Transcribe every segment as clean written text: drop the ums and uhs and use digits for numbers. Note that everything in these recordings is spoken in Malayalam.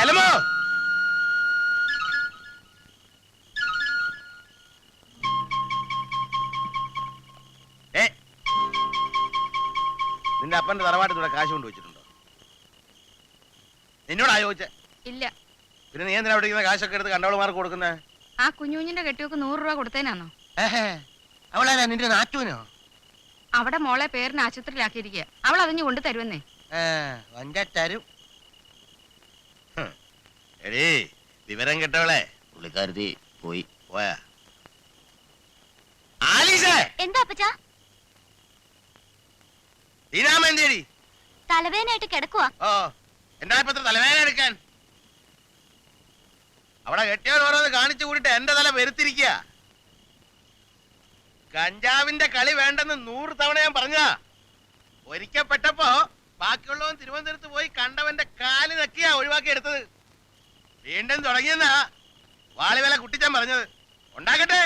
ചെലമോ നിന്റെ അപ്പന്റെ തറവാട്ടിലൂടെ കാശ് കൊണ്ട് വെച്ചിട്ടുണ്ടോ? എന്നോടാ ചോദിച്ചേ? ഇല്ല. പിന്നെ നീ എന്തിനാ അവിടെ കാശൊക്കെ എടുത്ത് കണ്ടവളുമാർക്ക് കൊടുക്കുന്നേ? ആ കുഞ്ഞുഞ്ഞിന്റെ കെട്ടിയൊക്കെ 100 രൂപ കൊടുത്തേനാന്നോ? അവളാരാ, നിന്റെ നാട്ടുവിനോ? അവിടെ മോളെ പേരിന് ആശുപത്രിയിലാക്കിയിരിക്കുക. അവൾ അതിഞ്ഞു കൊണ്ട് തരുമെന്നേ. തരും. എടീ വിവരം കേട്ടവളെ പുള്ളിക്കാരത്തി പോയി. പോയാ? ആലീസേ, എന്താ അപ്പച്ചാ? ദീനാമേന്തേടി തലവേദനയായിട്ട് കിടക്കുവാ. ഓ, എന്താ ഇപ്പൊ തലവേദന എടുക്കാൻ? അവിടെ കെട്ടിയവൻ ഓരോന്ന് കാണിച്ചു കൂടിട്ട് എന്റെ തല വരുത്തിരിക്കുക. കഞ്ചാവിന്റെ കളി വേണ്ടെന്ന് 100 തവണ ഞാൻ പറഞ്ഞതാ. ഒരിക്കപ്പെട്ടപ്പോ ബാക്കിയുള്ളവൻ തിരുവനന്തപുരത്ത് പോയി കണ്ടവന്റെ കാല് നക്കിയാ ഒഴിവാക്കി എടുത്തത്. വീണ്ടും തുടങ്ങിയെന്നാ വാളിവേല കുട്ടിച്ചാൻ പറഞ്ഞത്. ഉണ്ടാക്കട്ടെ,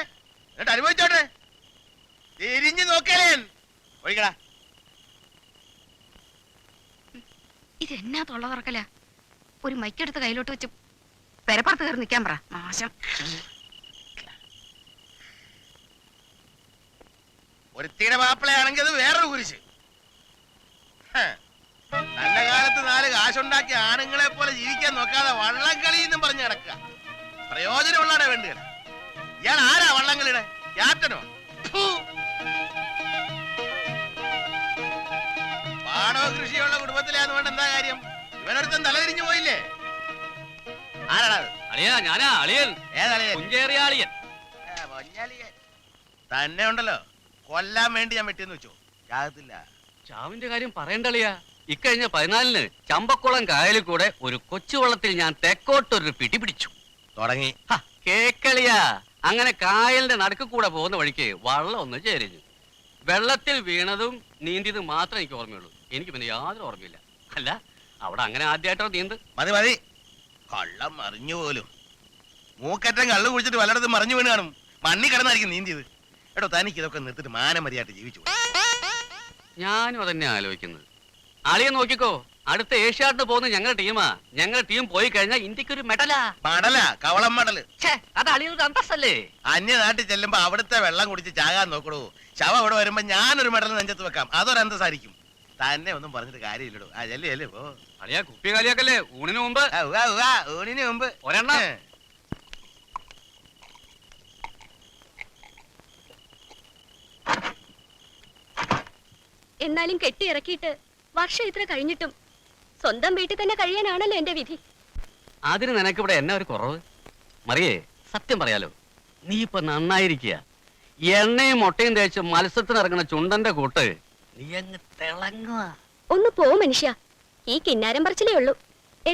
എന്നിട്ട് അനുഭവിച്ചോട്ടെ. തിരിഞ്ഞു നോക്കലേ ഒഴിക്കടാ. ഇതെന്നാ തൊള്ള തുറക്കല? ഒരു മൈക്കെടുത്ത് കയ്യിലോട്ട് വെച്ച് പെരപ്പുറത്ത് കയറി നിൽക്കാൻ പറ. നാശം. ഒരുത്തിയുടെ മാപ്പിളയാണെങ്കിൽ അത് വേറൊരു കുരിശ്. നല്ല കാലത്ത് 4 കാശുണ്ടാക്കി ആണുങ്ങളെ പോലെ ജീവിക്കാൻ നോക്കാതെ വള്ളംകളി എന്നും പറഞ്ഞു കിടക്കുക. പ്രയോജനമുള്ളടെ വേണ്ടുക. ഇയാൾ ആരാ വള്ളംകളിയുടെ ക്യാപ്റ്റനോ? പാടോ കൃഷിയുള്ള കുടുംബത്തിലാന്ന് വേണ്ട എന്താ കാര്യം? ഇവനൊരുത്തൻ തലതിരിഞ്ഞു പോയില്ലേ? ആരാണത്? തന്നെ ഉണ്ടല്ലോ കൊല്ലാൻ വേണ്ടി ഞാൻ വെട്ടിയെന്ന് വെച്ചോ. ചാകത്തില്ല. ചാവിന്റെ കാര്യം പറയണ്ടളിയാ. ഇക്കഴിഞ്ഞ 14-ന് ചമ്പക്കുളം കായലിൽ കൂടെ ഒരു കൊച്ചുവള്ളത്തിൽ ഞാൻ തെക്കോട്ടൊരു പിടി പിടിച്ചു. തുടങ്ങി കേക്കളിയാ. അങ്ങനെ കായലിന്റെ നടുക്ക് കൂടെ പോകുന്ന വഴിക്ക് വള്ളം ഒന്ന് ചേരിഞ്ഞു. വെള്ളത്തിൽ വീണതും നീന്തിയതും മാത്രമേ എനിക്ക് ഓർമ്മയുള്ളൂ. എനിക്ക് പിന്നെ യാതൊരു ഓർമ്മയില്ല. അല്ല, അവിടെ അങ്ങനെ ആദ്യമായിട്ടോ നീന്ത്? മതി മതി, കള്ളം മറിഞ്ഞു പോലും. മൂക്കറ്റം കള്ളു കുടിച്ചിട്ട് വല്ലയിടത്തും മറിഞ്ഞു വീണ് കാണും. മണ്ണി കിടന്നായിരിക്കും നീന്തിയത്. എടോ, തനിക്ക് ഇതൊക്കെ നിർത്തിട്ട് മാനമര്യാദ ജീവിച്ചു. ഞാനും അതന്നെ ആലോചിക്കുന്നത്. അളിയെ നോക്കിക്കോ, അടുത്ത ഏഷ്യാഡിന് പോകുന്ന ഞങ്ങളുടെ ടീമാ. ഞങ്ങളുടെ ടീം പോയി കഴിഞ്ഞാൽ ഇന്ത്യക്ക് ഒരു മെഡലാ. മടല, കവളം മടല്. അത് അളിയൊരു അന്തസ്സല്ലേ? അന്യ നാട്ടിൽ ചെല്ലുമ്പോ അവിടുത്തെ വെള്ളം കുടിച്ച് ചാകാൻ നോക്കണോ. ശവം അവിടെ വരുമ്പോ ഞാനൊരു മെഡൽ നെഞ്ചത്ത് വെക്കാം. അതൊരു അന്തസ്സായിരിക്കും. തന്നെ ഒന്നും പറഞ്ഞിട്ട് കാര്യമില്ലടോ. ആ ചെല്ലേ ചെല്ലേ പോ. അളിയാ കുപ്പി കാലിയാക്കല്ലേ. ഊണിന് മുമ്പ് ഊണിന് മുമ്പ് ഒരെണ്ണം. എന്നാലും കെട്ടി ഇറക്കിയിട്ട് വർഷം ഇത്ര കഴിഞ്ഞിട്ടും സ്വന്തം വീട്ടിൽ തന്നെ കഴിയാനാണല്ലോ എന്റെ വിധി. അതിന് നിനക്കിവിടെ എന്നാ ഒരു കുറവ്? മറിയേ, സത്യം പറയാലോ, നീ ഇപ്പൊ നന്നായിരിക്കുക. എണ്ണയും മുട്ടയും തേച്ച് മത്സരത്തിന് ഇറങ്ങുന്ന ചുണ്ടന്റെ കൂട്ട് നീ അങ്ങ് തിളങ്ങുക. ഒന്ന് പോ മനുഷ്യ. ഈ കിന്നാരം പറച്ചിലേ ഉള്ളൂ.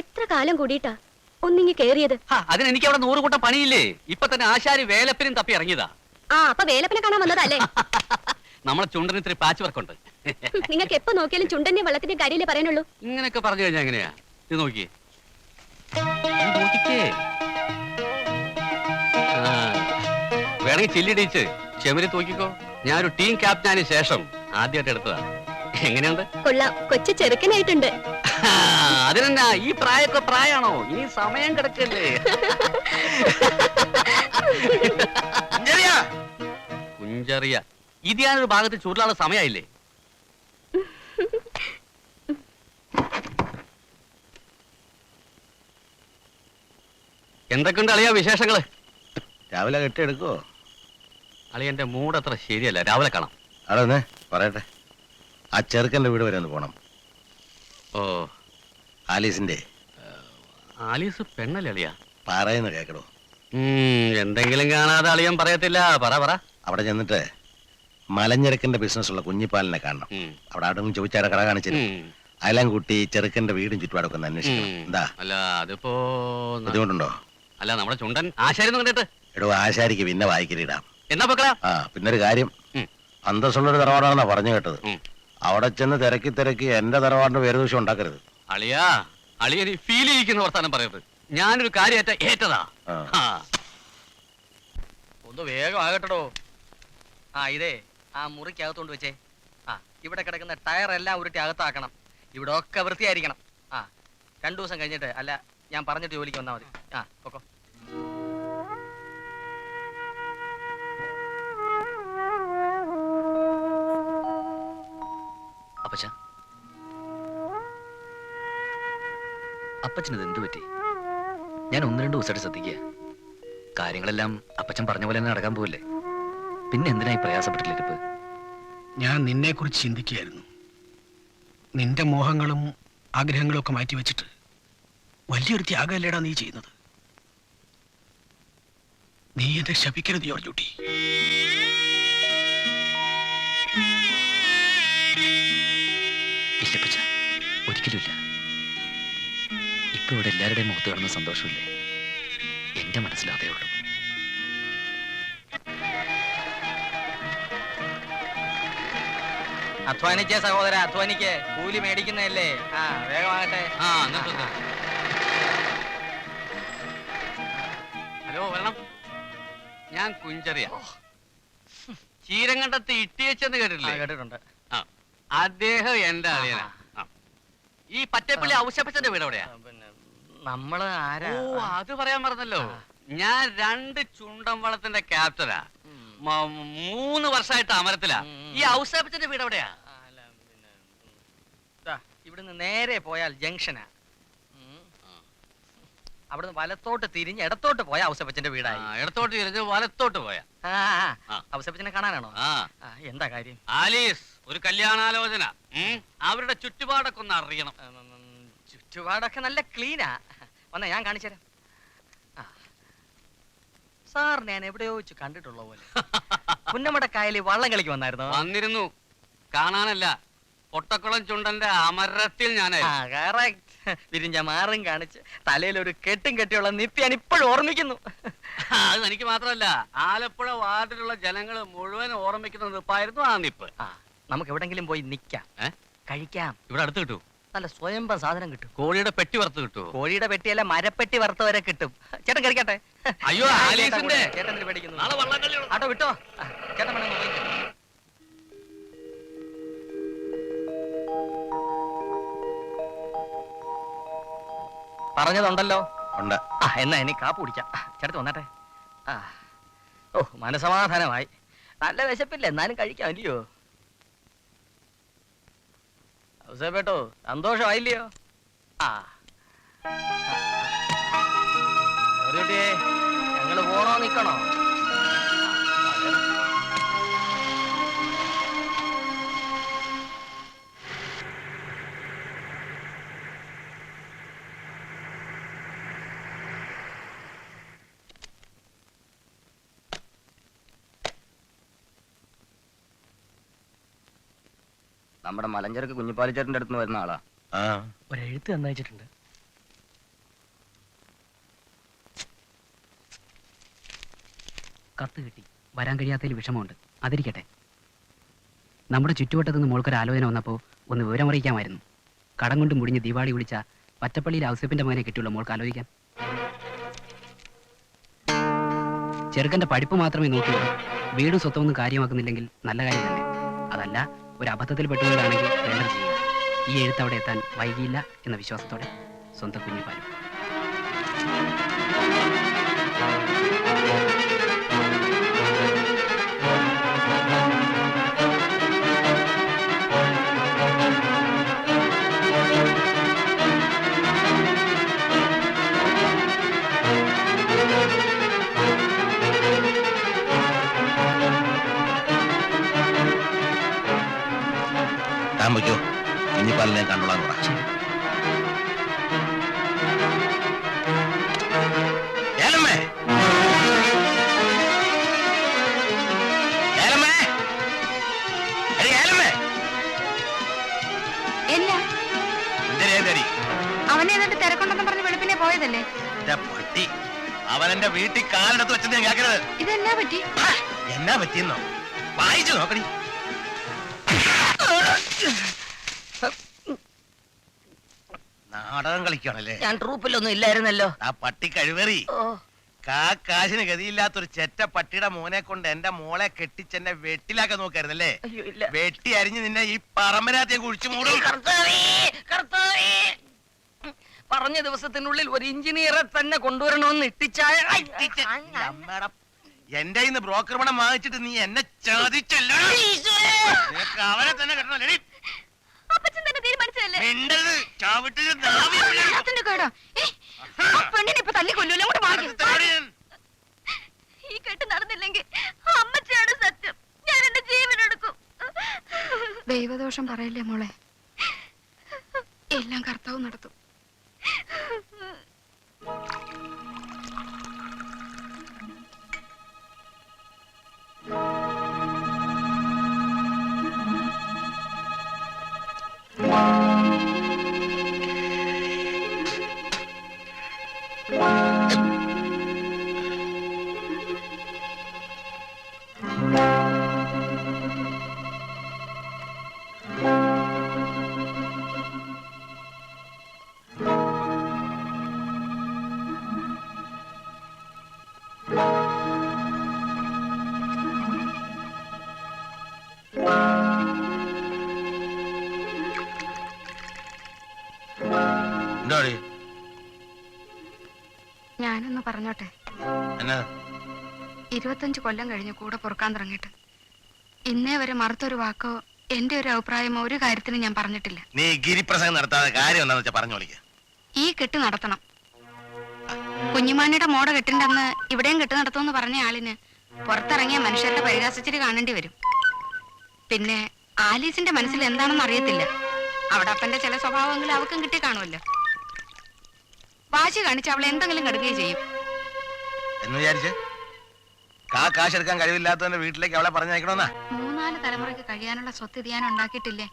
എത്ര കാലം കൂടിയിട്ടാ ഒന്നിങ്ങി കേറിയത്. അതിന് എനിക്ക് അവിടെ 100 കൂട്ടം പണിയില്ലേ? ഇപ്പൊ തന്നെ ആശാരി വേലപ്പിനും തപ്പി ഇറങ്ങിയതാ. ആ, അപ്പൊ വേലപ്പനെ കാണാൻ വന്നതല്ലേ? നമ്മളെ ചുണ്ടന് ഇത്തിരി പാച്ച് വർക്ക് ഉണ്ട്. നിങ്ങൾക്ക് എപ്പോ നോക്കിയാലും ചുണ്ടന്റെ വെള്ളത്തിന്റെ കാര്യമല്ലേ പറയാനുള്ളൂ. ഇങ്ങനെയൊക്കെ പറഞ്ഞു കഴിഞ്ഞാ എങ്ങനെയാ? ഇത് നോക്കിയേ, വേണമെങ്കിൽ ചില്ലിടിച്ച് ചെമരി തൂക്കിക്കോ. ഞാനൊരു ടീം ക്യാപ്റ്റനായതിനു ശേഷം ആദ്യമായിട്ട് എടുത്തതാ. എങ്ങനെയുണ്ട്? കൊള്ളാം, കൊച്ചു ചെറുക്കനായിട്ടുണ്ട്. അതിനെന്നാ, ഈ പ്രായമൊക്കെ പ്രായാണോ? ഇനി സമയം കിടക്കല്ലേ. കുഞ്ചറിയ ഇത് ഞാനൊരു ഭാഗത്ത് ചൂരിലുള്ള സമയമായില്ലേ? എന്തൊക്കെയുണ്ട് അളിയാ വിശേഷങ്ങള്? രാവിലെ കെട്ടിയെടുക്കുവോ? അളിയന്റെ മൂഡ് അത്ര ശരിയല്ല. രാവിലെ കാണാം. അവിടെ പറയട്ടെ, ആ ചെറുക്കന്റെ വീട് വരെ ഒന്ന് പോണം. ഓ, ആലീസിന്റെ. ആലീസ് പെണ്ണല്ലേ അളിയാ? പറയുന്ന കേക്കടോ. എന്തെങ്കിലും കാണാതെ അളിയൻ പറയത്തില്ല. പറ പറ. അവിടെ ചെന്നിട്ട് മലഞ്ഞെരുക്കന്റെ ബിസിനസ് ഉള്ള കുഞ്ഞിപ്പാലിനെ കാണണം. അവിടെ അവിടെ ചോദിച്ചാൽ കട കാണിച്ചു അയലാം കൂട്ടി ചെറുക്കന്റെ വീടും ചുറ്റുപാടൊക്കെ ഒന്ന് അന്വേഷിക്കണം. എന്താ? അല്ല, അതിപ്പോ ബുദ്ധിമുട്ടുണ്ടോ? അല്ല, നമ്മുടെ ചുണ്ടൻ ആശാരി കണ്ടിട്ട്. എടോ, ആശാരിക്ക് പിന്നെ വായിക്കലിടാം. എന്നാ പൊക്കളാ? പിന്നൊരു കാര്യം, അന്തസ്സുള്ളൊരു തറവാടാണെന്നാ പറഞ്ഞു കേട്ടത്. അവിടെ ചെന്ന് തിരക്കി എന്റെ തറവാടിന് പേരുദോഷം ഉണ്ടാക്കരുത്. അളിയാ, അളിയന് ഫീൽ ചെയ്യിക്കുന്ന വർത്താനം പറയരുത്. ഞാനൊരു കാര്യമായിട്ട ഏറ്റതാ. ഒന്ന് വേഗം ആകട്ടോ. ഇതേ ആ മുറിക്കകത്തോണ്ട് വെച്ചേ. ഇവിടെ കിടക്കുന്ന ടയർ എല്ലാം ഉരുട്ടി അകത്താക്കണം. ഇവിടെ ഒക്കെ വൃത്തിയായിരിക്കണം. 2 ദിവസം കഴിഞ്ഞിട്ട്, അല്ല ഞാൻ പറഞ്ഞിട്ട് ജോലിക്ക് വന്നാൽ മതി. ആ ഓക്കോ. അപ്പച്ച, അപ്പച്ചനത് എന്തു പറ്റി? ഞാൻ 1-2 ദിവസമായിട്ട് ശ്രദ്ധിക്കുക. കാര്യങ്ങളെല്ലാം അപ്പച്ചൻ പറഞ്ഞ പോലെ തന്നെ നടക്കാൻ പോവല്ലേ? പിന്നെ എന്തിനായി പ്രയാസപ്പെട്ടിട്ടിരിപ്പ്? ഞാൻ നിന്നെ കുറിച്ച് ചിന്തിക്കുകയായിരുന്നു. നിന്റെ മോഹങ്ങളും ആഗ്രഹങ്ങളും ഒക്കെ മാറ്റി വെച്ചിട്ട് വലിയൊരു ത്യാഗമല്ലേടാ നീ ചെയ്യുന്നത്. നീ എന്നെ ശപിക്കരുത് ജോർജുട്ടി. ഇല്ലപ്പച്ച, ഒരിക്കലുമില്ല. ഇപ്പൊ ഇവിടെ എല്ലാവരുടെയും മുഖത്ത് കാണുന്ന സന്തോഷമില്ലേ, എന്റെ മനസ്സിലാതേ ഉള്ളൂ. അധ്വാനിക്കേ സഹോദര, അധ്വാനിക്കേ. കൂലി മേടിക്കുന്നതല്ലേ. ആ വേഗമാകട്ടെ. ആ എന്നിട്ട് ഹലോ, വരണം. ഞാൻ കുഞ്ചറിയ. ചീരങ്കണ്ടത്ത് ഇട്ടിയച്ചെന്ന് കേട്ടിട്ടില്ലേ? കേട്ടിട്ടുണ്ട്. ആ, അദ്ദേഹം എന്റെ അളിയനാ. ആ. ഈ പറ്റപ്പള്ളി ഔസപ്പച്ചന്റെ വീട് എവിടെയാ? പിന്നെ നമ്മള് ആരാ? ഓ, അത് പറയാൻ മറന്നല്ലോ. ഞാൻ 2 ചുണ്ടൻ വളത്തിന്റെ ക്യാപ്റ്റനാ. 3 വർഷമായിട്ട് അമരത്തിലാ. ഈ ഔസപ്പച്ചന്റെ വീട് എവിടെയാ? അല്ല, പിന്നെ ഇവിടുന്ന് നേരെ പോയാൽ ജംഗ്ഷനാ. അവിടുന്ന് വലത്തോട്ട് തിരിഞ്ഞ് ഇടത്തോട്ട് പോയ ഔസപ്പച്ചന്റെ വീടായി. ഇടത്തോട്ട് തിരിഞ്ഞ് വലത്തോട്ട് പോയാ. ഔസപ്പച്ചനെ കാണാനാണോ? ആ, എന്താ കാര്യം? ആലീസ് ഒരു കല്യാണാലോചന. അവരുടെ ചുറ്റുപാടൊക്കെ ഒന്ന് അറിയണം. ചുറ്റുപാടൊക്കെ നല്ല ക്ലീനാ. വന്നാ ഞാൻ കാണിച്ചുതരാം. സാർ ഞാൻ എവിടെയോ വെച്ച് കണ്ടിട്ടുള്ള പോലെ. പുന്നമടക്കായലി വള്ളം കളിക്ക് വന്നായിരുന്നോ? വന്നിരുന്നു. കാണാനല്ല, പൊട്ടക്കുളം ചുണ്ടന്റെ അമരത്തിൽ ഞാനായിരുന്നു. വിരിഞ്ഞ മാറും കാണിച്ച് തലയിൽ ഒരു കെട്ടും കെട്ടിയുള്ള നിത്യാണ് ഇപ്പോഴും ഓർമ്മിക്കുന്നു. അത് എനിക്ക് മാത്രമല്ല, ആലപ്പുഴ വാർഡിലുള്ള ജനങ്ങൾ മുഴുവൻ ഓർമ്മിക്കുന്ന നിപ്പായിരുന്നു ആ നിപ്പ്. നമുക്ക് എവിടെങ്കിലും പോയി നിക്കാം, കഴിക്കാം. ഇവിടെ അടുത്ത് കിട്ടൂ? നല്ല സ്വയംഭം സാധനം കിട്ടും. കോഴിയുടെ പെട്ടി വറുത്ത് കിട്ടുമോ? കോഴിയുടെ പെട്ടിയല്ല, മരപ്പെട്ടി വറുത്ത വരെ കിട്ടും. ചേട്ടൻ കഴിക്കട്ടെ. അയ്യോ, ആലീസിന്റെ ചേട്ടൻ പേടിക്കുന്നു. നാളെ വള്ളംകളി ആട്ടോ വിട്ടോ. ചേട്ടൻ വേണം പോയി. പറഞ്ഞതുണ്ടല്ലോ. ഉണ്ട്. എന്നാ ഇനി കാപ്പ് കുടിക്കാം. ചേട്ടത്ത് വന്നാട്ടെ. ഓ, മനസമാധാനമായി. നല്ല വിശപ്പില്ല, എന്നാലും കഴിക്കാം അല്ലയോ? ഔസേപ്പേട്ടോ, സന്തോഷമായില്ലയോ? ഞങ്ങള് പോണോ നിക്കണോ? നമ്മുടെ മലഞ്ചരക്ക് കുഞ്ഞിപ്പാലിച്ചേട്ടന്റെ അടുത്ത് വരുന്ന ആളാ. ഒരെഴുത്ത് തന്നയച്ചിട്ടുണ്ട്. കത്ത് കിട്ടി. വരാൻ കഴിയാത്തതിൽ വിഷമമുണ്ട്. അതിരിക്കട്ടെ. നമ്മുടെ ചുറ്റുവട്ടത്തു നിന്ന് മോൾക്കൊരു ആലോചന വന്നപ്പോൾ ഒന്ന് വിവരമറിയിക്കാമായിരുന്നു. കടം കൊണ്ട് മുടിഞ്ഞ് ദീപാവളി വിളിച്ച പറ്റപ്പള്ളിയിൽ ഔസേപ്പിന്റെ മകനെ കിട്ടിയുള്ള മോൾക്ക് ആലോചിക്കാൻ. ചെറുക്കന്റെ പഠിപ്പ് മാത്രമേ നോക്കിയുള്ളൂ. വീടും സ്വത്തൊന്നും കാര്യമാക്കുന്നില്ലെങ്കിൽ നല്ല കാര്യം തന്നെ. അതല്ല, ഒരു അബദ്ധത്തിൽ പെട്ടുകൊണ്ടാണെങ്കിൽ വേണ്ടത് ചെയ്യുക. ഈ എഴുത്ത് അവിടെ എത്താൻ വൈകിയില്ല എന്ന വിശ്വാസത്തോടെ സ്വന്തം കുഞ്ഞിപ്പാലും. താൻ വയ്ക്കോ, കുഞ്ഞിപ്പാലിനെ കണ്ടോളാൻ പറ. ഏലമ്മേ, ഏലമ്മേ, എടി ഏലമ്മേ. എന്നാ എന്തേരി അവനെ എന്നിട്ട് തിരക്കുണ്ടെന്ന് പറഞ്ഞ് വെളുപ്പിനെ പോയതല്ലേ? പട്ടി അവനെന്റെ വീട്ടിൽ കാലെടുത്ത് വെച്ചത് ഞാൻ കേൾക്കരുത്. ഇതെന്നാ പറ്റി? എന്നാ പറ്റിയെന്നോ വായിച്ചു നോക്കണി. നാടകം കളിക്കുകയാണല്ലേ? ഞാൻ ട്രൂപ്പിലൊന്നും ഇല്ലായിരുന്നല്ലോ. ആ പട്ടി കഴിവേറി. കാശിന് ഗതിയില്ലാത്തൊരു ചെറ്റ പട്ടിയുടെ മോനെ കൊണ്ട് എന്റെ മോളെ കെട്ടിച്ചെന്നെ വെട്ടിലാക്കാൻ നോക്കായിരുന്നല്ലേ? അയ്യോ ഇല്ല. വെട്ടി അരിഞ്ഞ് നിന്നെ ഈ പറമ്പനകത്ത് കുഴിച്ചു മൂടും. പറഞ്ഞ ദിവസത്തിനുള്ളിൽ ഒരു എഞ്ചിനീയറെ തന്നെ കൊണ്ടുവരണമെന്ന് ഇട്ടിച്ചായ എന്റെ ഇന്ന് ബ്രോക്കർ പണം വാങ്ങിച്ചിട്ട് നീ എന്നെ ചതിച്ചല്ലോ. നിനക്ക് അവനെ തന്നെ കെട്ടണല്ലേ? അപ്പച്ചൻ തന്നെ തീരുമാനിച്ചതല്ലേ? മിണ്ടരുത്, ചവിട്ടിന് നാവി പിളരും. അതിന്റെ കേടോ പെണ്ണിനെ ഇപ്പൊ തല്ലി കൊല്ലൂല്ലോ കൂടെ മാറി ഈ കെട്ട് നടന്നില്ലെങ്കിൽ അമ്മച്ചിയാണ് സത്യം. ഞാൻ എന്റെ ജീവനെടുക്കും. ദൈവദോഷം പറയല്ലേ മോളെ, എല്ലാം കർത്താവ് നടത്തും. എന്താടി ഞാനൊന്ന് പറഞ്ഞോട്ടെ, എന്നാ 25 കൊല്ലം കഴിഞ്ഞ് കൂടെ പൊറുക്കാൻ തുടങ്ങിയിട്ട് ഇന്നേ വരെ മറുത്തൊരു വാക്കോ എന്റെ ഒരു അഭിപ്രായമോ ഒരു കാര്യത്തിന് ഞാൻ പറഞ്ഞിട്ടില്ല. നീ ഗിരിപ്രസംഗം നടത്താതെ കാര്യം എന്താന്ന് വെച്ചാ പറഞ്ഞു വിളിക്ക. ഈ കെട്ട് നടത്തണം. കുഞ്ഞുമാണിയുടെ മോടെ കെട്ടിണ്ടെന്ന് ഇവിടെയും കെട്ട് നടത്തുമെന്ന് പറഞ്ഞ ആളിന് പുറത്തിറങ്ങിയ മനുഷ്യരുടെ പരിഹാസിച്ചിട്ട് കാണേണ്ടി വരും. പിന്നെ ആലീസിന്റെ മനസ്സിൽ എന്താണെന്ന് അറിയത്തില്ല. അവിടെ അപ്പന്റെ ചില സ്വഭാവമെങ്കിലും അവക്കും കിട്ടി കാണുമല്ലോ. വാശി കാണിച്ച് അവളെ എന്തെങ്കിലും കെടുക്കുകയും ചെയ്യും. എന്ന് വിചാരിച്ച് കാശ് എടുക്കാൻ കഴിവില്ലാത്തവന്റെ വീട്ടിലേക്ക് അവളെ പറഞ്ഞയക്കണമെന്നാ? 3-4 തലമുറയ്ക്ക് കഴിയാനുള്ള സ്വത്ത് ഇത് ഞാൻ ഉണ്ടാക്കിയിട്ടില്ലേ?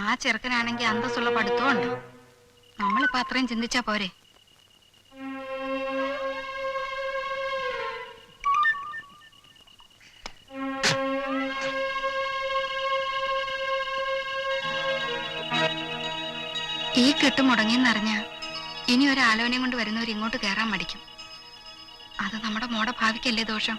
ആ ചെറുക്കനാണെങ്കിൽ അന്തസ്സുള്ള പഠിത്തവും ഉണ്ട്. നമ്മളിപ്പോ അത്രയും ചിന്തിച്ചാ പോരെ? ഈ കെട്ട് മുടങ്ങിയെന്നറിഞ്ഞ ഇനി ഒരു ആലോചനയും കൊണ്ട് വരുന്നവർ ഇങ്ങോട്ട് കയറാൻ മടിക്കും. അത് നമ്മുടെ മോടെ ഭാവിക്കല്ലേ ദോഷം?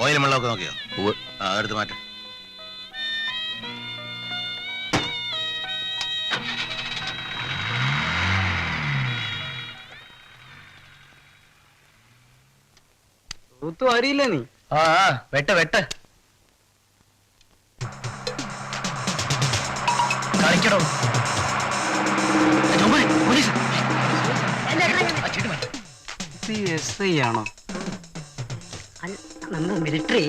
ഓയിലും വെള്ളമൊക്കെ നോക്കിയോ? ഉവ്വ്. എടുത്ത് മാറ്റ. അറിയില്ല നീ ആ വെട്ട് വെട്ട് കളിക്കടോ. ആണോ? മിലിറ്ററി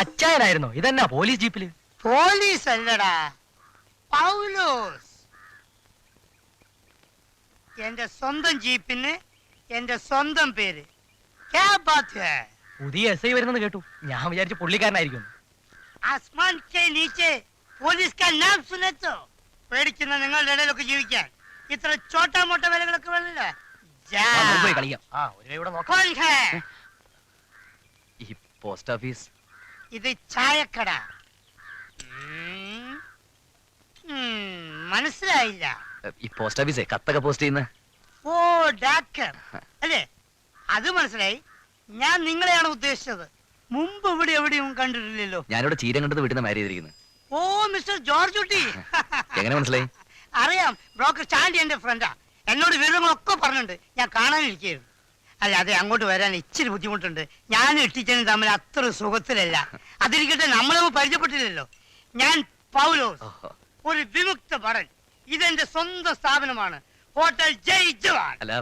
അച്ചായനായിരുന്നോ? ഇതെന്നാ പോലീസ് ജീപ്പില്? പോലീസ് അല്ലടാ, പൗലോസ്. എന്റെ സ്വന്തം ജീപ്പിന് എന്റെ സ്വന്തം പേര്. ക്യാ ബാത് ഹൈ? പുതിയ എസ് ഐ വരുന്നെന്ന് കേട്ടു. ഞാൻ വിചാരിച്ചു പുള്ളിക്കാരനായിരിക്കും. ആസ്മാൻ കെ നീച്ചെ പോലീസ് കാ നാം സുനെ തോ. പേടിക്കുന്ന നിങ്ങളുടെ ഇടയിലൊക്കെ ജീവിക്കാൻ ഇത്ര ചോട്ടാ മോട്ട വിലകളൊക്കെ വേണമല്ലോ. പോയി കളിക്കാം. ഒരു ഇവിടെ നോക്കാം. കോൺ ഹൈ? ഈ പോസ്റ്റ് ഓഫീസ് ഇത് ചായക്കട. മനസ്സിലായില്ല. ഈ പോസ്റ്റ് ഓഫീസേ കത്തൊക്കെ പോസ്റ്റ് ചെയ്യുന്ന. ഓ ഡാക്ടർ അല്ലേ? അത് മനസ്സിലായി. ഞാൻ നിങ്ങളെയാണ് ഉദ്ദേശിച്ചത്. മുമ്പ് ഇവിടെ എവിടെയും കണ്ടിട്ടില്ലല്ലോ. ഞാനിവിടെ ചീരം കണ്ടത് വീട്ടിൽ നിന്ന് മാരി ചെയ്തിരിക്കുന്നത്. ഓ മിസ്റ്റർ ജോർജ് കുട്ടി. എങ്ങനെ മനസ്സിലായി? അറിയാം, ബ്രോക്കർ ചാണ്ടി എന്റെ ഫ്രണ്ടാ. എന്നോട് വിവരങ്ങളൊക്കെ പറഞ്ഞിട്ടുണ്ട്. ഞാൻ കാണാനിരിക്കുന്നു. അല്ല, അതെ, അങ്ങോട്ട് വരാൻ ഇച്ചിരി ബുദ്ധിമുട്ടുണ്ട്. ഞാനും ഇട്ടിച്ചനും തമ്മിൽ അത്ര സുഖത്തിലല്ല. അതിരിക്കട്ടെ, നമ്മളൊന്നും പരിചയപ്പെട്ടില്ലല്ലോ. ഞാൻ പൗലോസ്, ഒരു വിമുക്ത ഭടൻ. ഇതെന്റെ സ്വന്തം സ്ഥാപനമാണ്, ഹോട്ടൽ ജയ് ജവാൻ. അല്ല,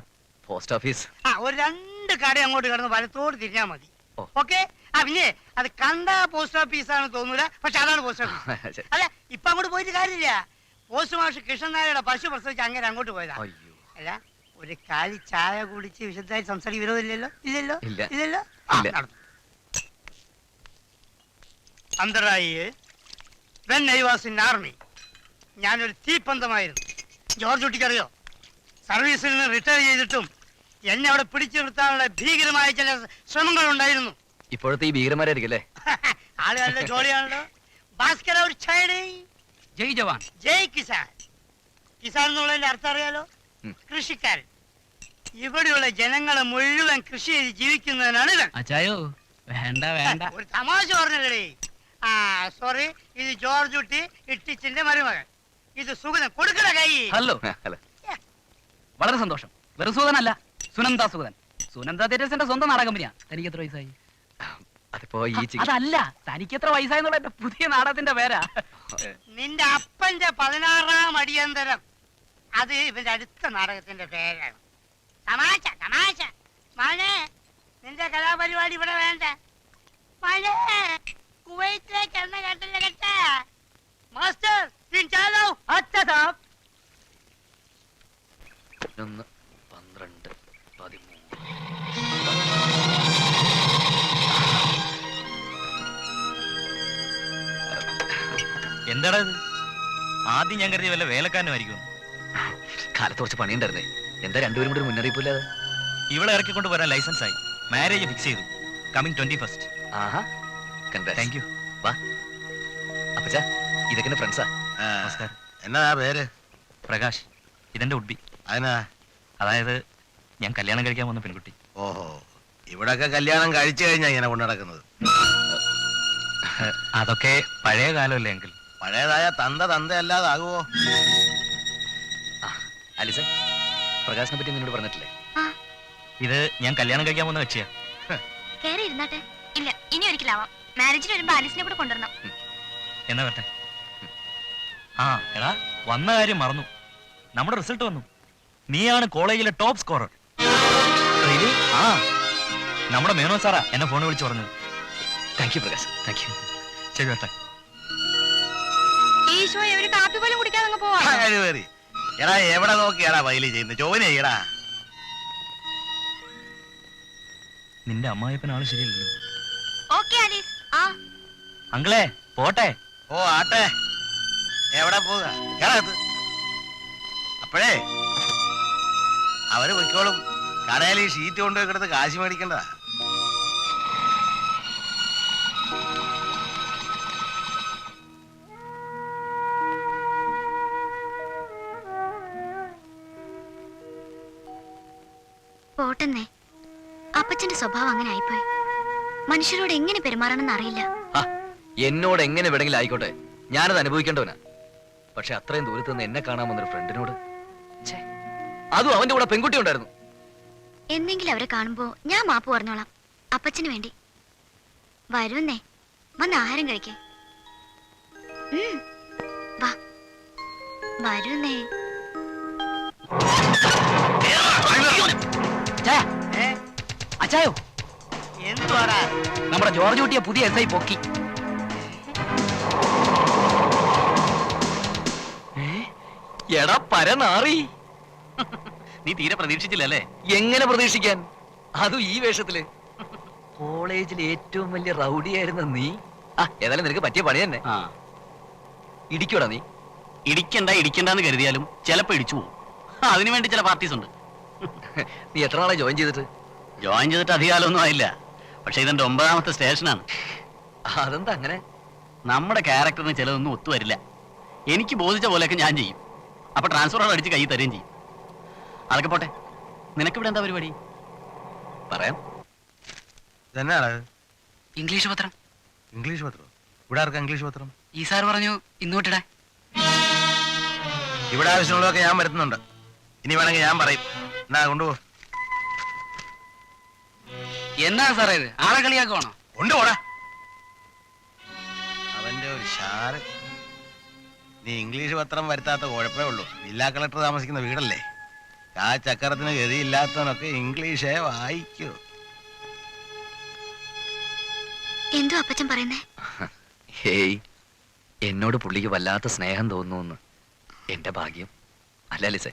പോസ്റ്റ് ഓഫീസ് ഒരു 2 കട അങ്ങോട്ട് കിടന്ന് വലത്തോട് തിരിഞ്ഞാ മതി. ഓ. ഓക്കെ. പിന്നെ അത് കണ്ട പോസ്റ്റ് ഓഫീസ് ആണെന്ന് തോന്നൂല, പക്ഷെ അതാണ് പോസ്റ്റ് ഓഫീസ്. ശരി. അല്ല, ഇപ്പൊ അങ്ങോട്ട് പോയിട്ട് കാര്യമില്ല. പോസ്റ്റ് മാഷ് കൃഷ്ണൻ നായരുടെ പശു പ്രസവിച്ച് അങ്ങനെ അങ്ങോട്ട് പോയതാ. അയ്യോ. അല്ല, ഒരു കാലി ചായ കുടിച്ച് വിശദമായി സംസാരിക്കും. വിരോധമില്ലല്ലോ? ഇല്ലല്ലോ? ഇല്ല. ഇല്ലല്ലോ? ഇല്ല. നടന്നു. അന്തരായി when I was in army, ഞാനൊരു തീപ്പന്തമായിരുന്നു. ജോർജ് കുട്ടിക്കറിയോ? സർവീസിൽ നിന്ന് റിട്ടയർ ചെയ്തിട്ടും എന്നെ അവിടെ പിടിച്ചു നിർത്താനുള്ള ഭീകരമായ ചില ശ്രമങ്ങൾ ഉണ്ടായിരുന്നു. ഇപ്പോഴത്തെ ഈ ഭീകരന്മാരായിരിക്കും അല്ലേ? ആളുകളുടെ ജോലിയാണല്ലോ. ഭാസ്കര ഒരു ഛായടേ. ജയ് ജവാൻ. ജയ് കിസാൻ. കിസാൻ എന്നുള്ളതിന്റെ അർത്ഥം അറിയാലോ? ഉം. കൃഷിക്കാരൻ. ഇവിടെയുള്ള ജനങ്ങളെ മുഴുവൻ കൃഷി ചെയ്ത് ജീവിക്കുന്നതിനാണ് ഇവൻ. അച്ചായോ വേണ്ട വേണ്ട. ഒരു തമാശ പറഞ്ഞല്ലേ. ആ സോറി, ഇത് ജോർജ് കുട്ടി ഇട്ടിച്ചിന്റെ മരുമകൻ. ഇത് സുഗതൻ. കൊടുക്കണ കൈ. ഹലോ, അല്ല വളരെ സന്തോഷം. വെറും സുഗതനല്ല, സുനന്ദ സുഗതൻ. സുനന്ദ തിയേറ്റേഴ്സിന്റെ സ്വന്തം നാടക കമ്പനിയാ. തനിക്ക് എത്ര വയസ്സായി? അതിപ്പോ ഈ അതല്ല, തനിക്ക് എത്ര വയസ്സായെന്നുള്ള എന്റെ പുതിയ നാടകത്തിന്റെ പേരാ. നിന്റെ അപ്പന്റെ 16-ാം അടിയന്തരം. അത് ഇവന്റെ അടുത്ത നാടകത്തിന്റെ പേരാണ്. തമാശ തമാശ. മഴേ, നിന്റെ കലാപരിപാടി ഇവിടെ വേണ്ട. മഴേ, കുവൈറ്റിലേക്ക് എണ്ണ കട്ടില്ല കേട്ട. മാസ്റ്റർ 11, 12, 13. എന്താടാ ഇത്? ആദ്യം ഞാൻ കരുതിയ വല്ല വേലക്കാരനുമായിരിക്കും. കാലത്ത് കുറച്ച് പണിയുണ്ടായിരുന്നേ. എന്താ രണ്ടുപേരും കൂടി ഒരു മുന്നറിയിപ്പില്ലാതെ? ഇവളെ ഇറക്കിക്കൊണ്ട് വരാൻ ലൈസൻസ് ആയി. മാരേജ് ഫിക്സ് ചെയ്തു. Coming 21st. Aaha, congrats. Thank you. വാ അപ്പച്ചാ, ഇതൊക്കെ ഫ്രണ്ട്സാ. നമസ്കാരം. എന്നാ പേര്? പ്രകാശ്. ഇതെന്റെ ഉഡ്ബി. അതിനാ? അതായത് ഞാൻ കല്യാണം കഴിക്കാൻ വന്ന പെൺകുട്ടി. ഓഹോ, ഇവിടൊക്കെ കല്യാണം കഴിച്ചു കഴിഞ്ഞാ ഇങ്ങനെ കൊണ്ടു നടക്കുന്നത്. അതൊക്കെ പഴയ കാലമല്ലേ എങ്കിൽ. പഴയതായ തന്തയല്ലാതാകുവോ? ആലിസ, പ്രകാശിനെ പറ്റി നിന്നോട് പറഞ്ഞിട്ടില്ലേ? ഇത് ഞാൻ കല്യാണം കഴിക്കാൻ വന്ന കക്ഷിയാ. കേറി ഇരുന്നാട്ടെ. ഇല്ല, ഇനി ഒരിക്കലാവാം. മാരേജിന് വരുമ്പോ ആലിസിനെ കൂടെ കൊണ്ടുവരണം. എന്നാ വരട്ടെ. ആ എടാ, വന്ന കാര്യം മറന്നു. നമ്മുടെ റിസൾട്ട് വന്നു. നീയാണ് കോളേജിലെ ടോപ്പ് സ്കോറർ. ആ, നമ്മുടെ മേനോ സാറാ എന്നെ ഫോൺ വിളിച്ചു പറഞ്ഞത്. Thank you Prakash, thank you. ശരി വരട്ടെ. ഈശോയെ, ഒരു കാപ്പി പോലും കുടിക്കാതെ അങ്ങ് പോവാ. കഴിവേറി. എടാ, എവിടെ നോക്കിയാടാ വയലി ചെയ്യുന്നത്? ജോലി ചെയ്യടാ. നിന്റെ അമ്മായിപ്പനാള് ശരിയല്ലല്ലോ. Okay Alice. ആ അങ്കിളെ പോട്ടെ. ഓ ആട്ടെ, എവിടെ പോവുക? കേറകത്ത്. അപ്പോഴേ അവര് പൊയ്ക്കോളും. കടയിൽ ഈ ഷീറ്റ് കൊണ്ടുപോയി കിടന്ന് കാശ് മേടിക്കണ്ടതാ. പോട്ടെന്നേ. അപ്പച്ചന്റെ സ്വഭാവം അങ്ങനെ ആയിപ്പോയി. മനുഷ്യരോട് എങ്ങനെ പെരുമാറണമെന്ന് അറിയില്ല. എന്നോട് എങ്ങനെ വേണമെങ്കിലും ആയിക്കോട്ടെ, ഞാനത് അനുഭവിക്കേണ്ടവനാ. പക്ഷെ അത്രയും ദൂരത്ത് നിന്ന് എന്നെ കാണാൻ വന്നൊരു ഫ്രണ്ടിനോട്, അതും അവന്റെ കൂടെ പെൺകുട്ടി ഉണ്ടായിരുന്നു. എന്നെങ്കിലും അവരെ കാണുമ്പോ ഞാൻ മാപ്പ് പറഞ്ഞോളാം, അപ്പച്ചന് വേണ്ടി. വരുന്നേ, വന്ന് ആഹാരം കഴിക്കേ. വാ, വരുന്നേ. അച്ചായോ, എന്തുവാടാ? നമ്മുടെ ജോർജ് കുട്ടിയെ പുതിയ SI പൊക്കി. എടാ പരനാറി, നീ തീരെ പ്രതീക്ഷിച്ചില്ലല്ലേ? എങ്ങനെ പ്രതീക്ഷിക്കാൻ, അതും ഈ വേഷത്തില്. കോളേജിൽ ഏറ്റവും വലിയ റൗഡിയായിരുന്ന നീ. ഏതായാലും നിനക്ക് പറ്റിയ പണി തന്നെ. ഇടിക്കൂടാ നീ? ഇടിക്കണ്ടെന്ന് കരുതിയാലും ചിലപ്പോ ഇടിച്ചു പോകും. അതിനുവേണ്ടി ചില പാർട്ടീസ് ഉണ്ട്. നീ എത്ര നാളെ ജോയിൻ ചെയ്തിട്ട്? ജോയിൻ ചെയ്തിട്ട് അധികാലമൊന്നും ആയില്ല. പക്ഷെ ഇതെന്റെ 9ാമത്തെ സ്റ്റേഷനാണ്. അതെന്താ അങ്ങനെ? നമ്മുടെ ക്യാരക്ടറിന് ചിലതൊന്നും ഒത്തുവരില്ല. എനിക്ക് ബോധിച്ച പോലെയൊക്കെ ഞാൻ ചെയ്യും. അപ്പൊ ട്രാൻസ്ഫർ അടിച്ച് കൈ തരുകയും ചെയ്യും. അതൊക്കെ പോട്ടെ, നിനക്കിവിടെ എന്താ പരിപാടി? പറയാം. ഇതെന്നാണ്? ഇംഗ്ലീഷ് പത്രം. ഇംഗ്ലീഷ് പത്രം? ഇവിടെ ആർക്കാ ഇംഗ്ലീഷ് പത്രം? ഈ സാർ പറഞ്ഞു ഇന്നോട്ടിടാ. ഇവിടെ ആവശ്യമുള്ളതൊക്കെ ഞാൻ വരുത്തുന്നുണ്ട്. ഇനി വേണമെങ്കിൽ ഞാൻ പറയും. എന്നാ കൊണ്ടുപോ. എന്നാ സാറേ ഇത്, ആളെ കളിയാക്കുവാണോ? കൊണ്ടുപോടാ. അവന്റെ ഒരു ഷാറ്. നീ ഇംഗ്ലീഷ് പത്രം വരുത്താത്ത കുഴപ്പമേ ഉള്ളൂ. ജില്ലാ കളക്ടർ താമസിക്കുന്ന വീടല്ലേ. ആ ചക്രത്തിന് ഗതിയില്ലാത്തവനൊക്കെ ഇംഗ്ലീഷേ വായിക്കൂ. എന്തോ അപ്പച്ചൻ പറയുന്നേ? ഹേയ്, എന്നോട് പുള്ളിക്ക് വല്ലാത്ത സ്നേഹം തോന്നുന്നു. എന്റെ ഭാഗ്യം അല്ല ലിസേ?